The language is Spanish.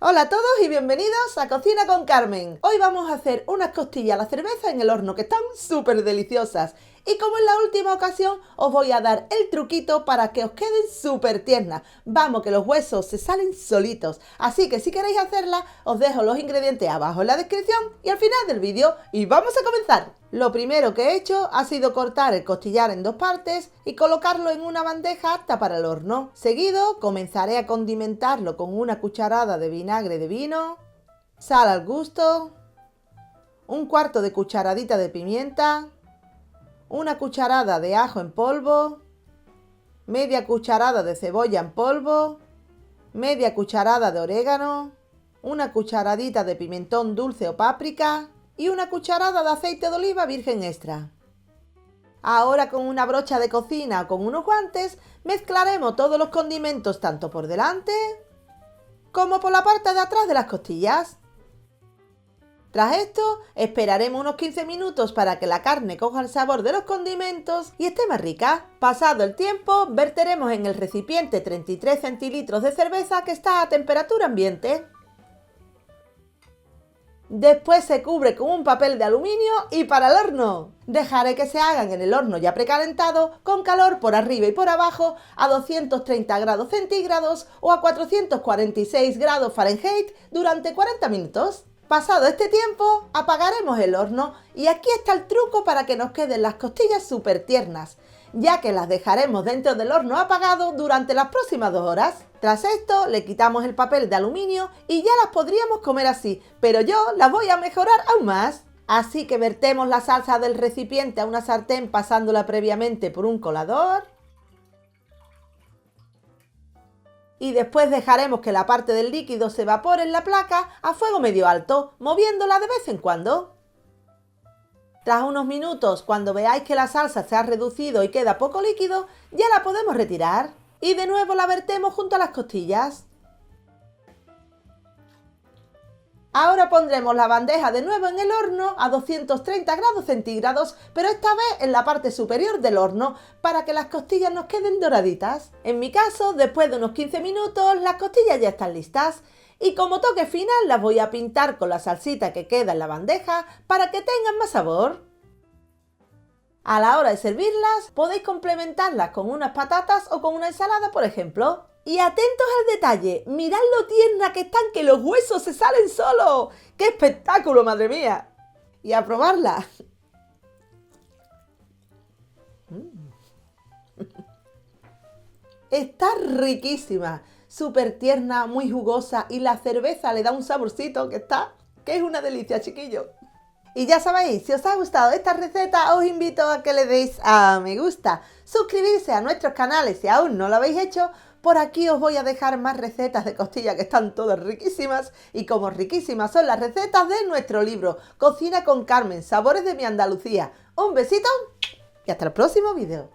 Hola a todos y bienvenidos a Cocina con Carmen. Hoy vamos a hacer unas costillas a la cerveza en el horno que están súper deliciosas. Y como en la última ocasión, os voy a dar el truquito para que os queden súper tiernas. Vamos, que los huesos se salen solitos. Así que si queréis hacerla, os dejo los ingredientes abajo en la descripción y al final del vídeo. Y vamos a comenzar. Lo primero que he hecho ha sido cortar el costillar en dos partes y colocarlo en una bandeja apta para el horno. Seguido, comenzaré a condimentarlo con una cucharada de vinagre de vino, sal al gusto, un cuarto de cucharadita de pimienta, una cucharada de ajo en polvo, media cucharada de cebolla en polvo, media cucharada de orégano, una cucharadita de pimentón dulce o páprica y una cucharada de aceite de oliva virgen extra. Ahora con una brocha de cocina o con unos guantes mezclaremos todos los condimentos tanto por delante como por la parte de atrás de las costillas. Tras esto, esperaremos unos 15 minutos para que la carne coja el sabor de los condimentos y esté más rica. Pasado el tiempo, verteremos en el recipiente 33 centilitros de cerveza que está a temperatura ambiente. Después se cubre con un papel de aluminio y para el horno. Dejaré que se hagan en el horno ya precalentado con calor por arriba y por abajo a 230 grados centígrados o a 446 grados Fahrenheit durante 40 minutos. Pasado este tiempo, apagaremos el horno y aquí está el truco para que nos queden las costillas súper tiernas, ya que las dejaremos dentro del horno apagado durante las próximas 2 horas. Tras esto, le quitamos el papel de aluminio y ya las podríamos comer así, pero yo las voy a mejorar aún más. Así que vertemos la salsa del recipiente a una sartén pasándola previamente por un colador. Y después dejaremos que la parte del líquido se evapore en la placa a fuego medio alto, moviéndola de vez en cuando. Tras unos minutos, cuando veáis que la salsa se ha reducido y queda poco líquido, ya la podemos retirar. Y de nuevo la vertemos junto a las costillas. Ahora pondremos la bandeja de nuevo en el horno a 230 grados centígrados, pero esta vez en la parte superior del horno, para que las costillas nos queden doraditas. En mi caso, después de unos 15 minutos, las costillas ya están listas. Y como toque final las voy a pintar con la salsita que queda en la bandeja para que tengan más sabor. A la hora de servirlas, podéis complementarlas con unas patatas o con una ensalada, por ejemplo. Y atentos al detalle, mirad lo tierna que están, que los huesos se salen solos. ¡Qué espectáculo, madre mía! Y a probarla. Está riquísima, súper tierna, muy jugosa y la cerveza le da un saborcito que es una delicia, chiquillos. Y ya sabéis, si os ha gustado esta receta, os invito a que le deis a me gusta, suscribirse a nuestros canales si aún no lo habéis hecho. Por aquí os voy a dejar más recetas de costilla que están todas riquísimas y como riquísimas son las recetas de nuestro libro Cocina con Carmen, sabores de mi Andalucía. Un besito y hasta el próximo vídeo.